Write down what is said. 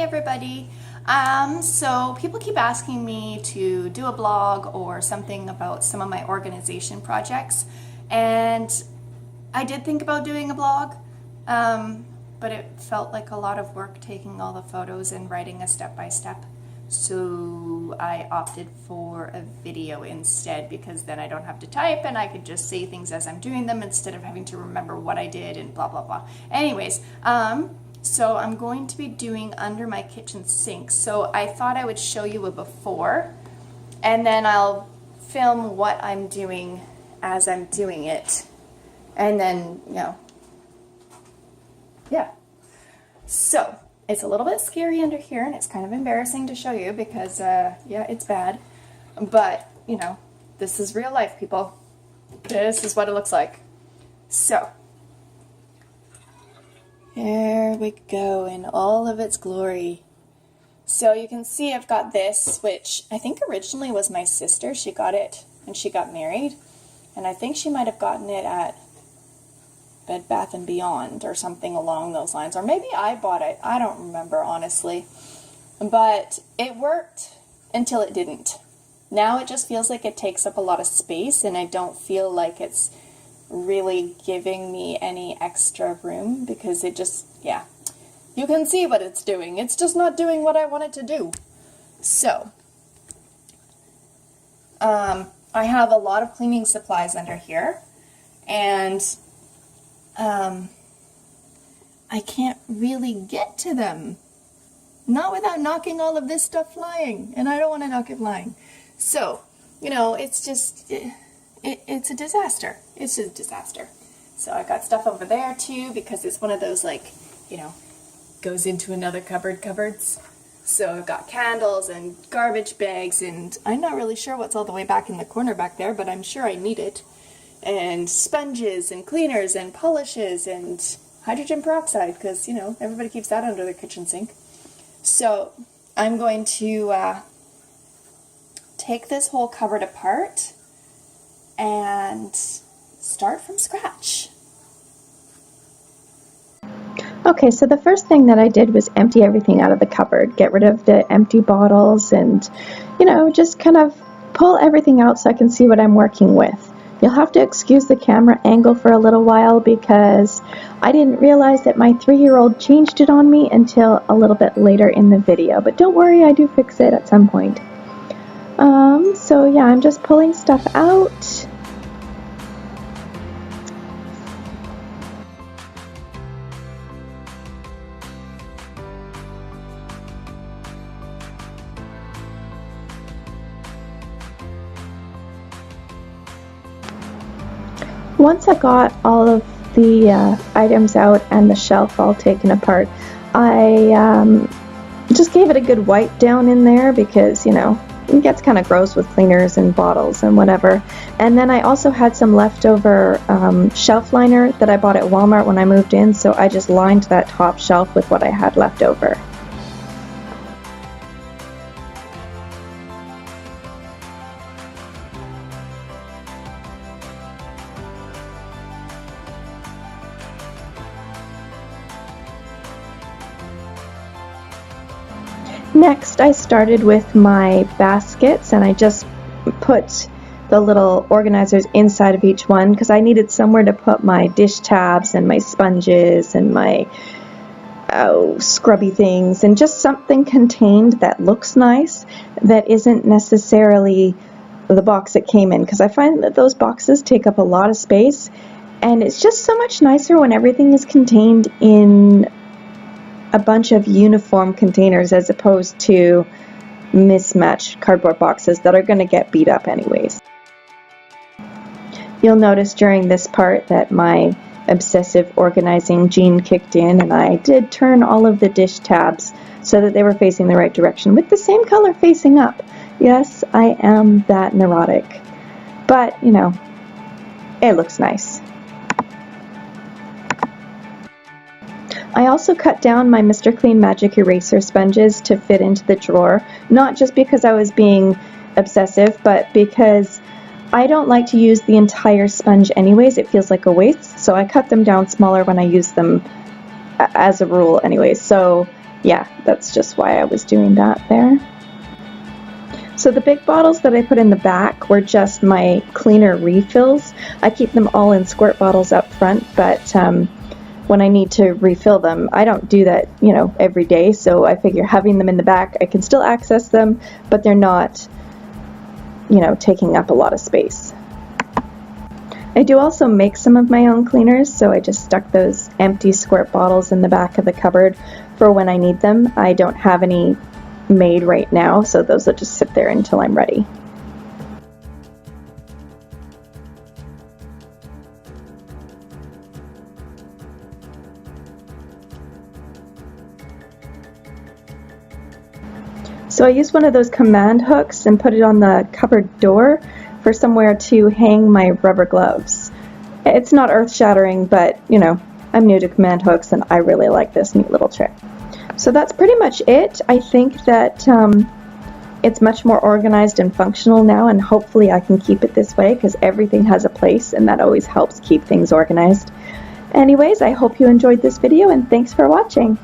everybody. So people keep asking me to do a blog or something about some of my organization projects, and I did think about doing a blog, but it felt like a lot of work taking all the photos and writing a step-by-step. So I opted for a video instead, because then I don't have to type and I could just say things as I'm doing them instead of having to remember what I did and blah blah blah. Anyways, so I'm going to be doing under my kitchen sink. So I thought I would show you a before, and then I'll film what I'm doing as I'm doing it, and then, you know, yeah. So it's a little bit scary under here, and it's kind of embarrassing to show you because, yeah, it's bad. But, you know, this is real life, people. This is what it looks like. So, there we go in all of its glory. So you can see I've got this, which I think originally was my sister. She got it when she got married. And I think she might have gotten it at Bed Bath & Beyond or something along those lines. Or maybe I bought it. I don't remember, honestly. But it worked until it didn't. Now it just feels like it takes up a lot of space, and I don't feel like it's really giving me any extra room, because it just, yeah. You can see what it's doing. It's just not doing what I want it to do. So, I have a lot of cleaning supplies under here, and I can't really get to them. Not without knocking all of this stuff flying, and I don't want to knock it flying. So, you know, it's just, it's a disaster. It's a disaster. So I got stuff over there too, because it's one of those, like, you know, goes into another cupboards. So I've got candles and garbage bags, and I'm not really sure what's all the way back in the corner back there, but I'm sure I need it. And sponges and cleaners and polishes and hydrogen peroxide, because, you know, everybody keeps that under their kitchen sink. So I'm going to take this whole cupboard apart and start from scratch. Okay, so the first thing that I did was empty everything out of the cupboard, get rid of the empty bottles, and, you know, just kind of pull everything out so I can see what I'm working with. You'll have to excuse the camera angle for a little while, because I didn't realize that my 3-year-old changed it on me until a little bit later in the video, but don't worry, I do fix it at some point. So yeah, I'm just pulling stuff out. Once I got all of the items out and the shelf all taken apart, I just gave it a good wipe down in there, because, you know, it gets kind of gross with cleaners and bottles and whatever. And then I also had some leftover shelf liner that I bought at Walmart when I moved in, so I just lined that top shelf with what I had left over. Next, I started with my baskets, and I just put the little organizers inside of each one, because I needed somewhere to put my dish tabs and my sponges and my scrubby things, and just something contained that looks nice, that isn't necessarily the box it came in, because I find that those boxes take up a lot of space, and it's just so much nicer when everything is contained in a bunch of uniform containers, as opposed to mismatched cardboard boxes that are going to get beat up anyways. You'll notice during this part that my obsessive organizing gene kicked in, and I did turn all of the dish tabs so that they were facing the right direction with the same color facing up. Yes, I am that neurotic, but, you know, it looks nice. I also cut down my Mr. Clean Magic eraser sponges to fit into the drawer, not just because I was being obsessive, but because I don't like to use the entire sponge anyways. It feels like a waste, so I cut them down smaller when I use them as a rule anyways. So yeah, that's just why I was doing that there. So the big bottles that I put in the back were just my cleaner refills. I keep them all in squirt bottles up front, but when I need to refill them, I don't do that, you know, every day. So I figure having them in the back, I can still access them, but they're not, you know, taking up a lot of space. I do also make some of my own cleaners, so I just stuck those empty squirt bottles in the back of the cupboard for when I need them. I don't have any made right now, so those will just sit there until I'm ready. So I used one of those command hooks and put it on the cupboard door for somewhere to hang my rubber gloves. It's not earth-shattering, but you know, I'm new to command hooks and I really like this neat little trick. So that's pretty much it. I think that it's much more organized and functional now, and hopefully I can keep it this way because everything has a place and that always helps keep things organized. Anyways, I hope you enjoyed this video and thanks for watching.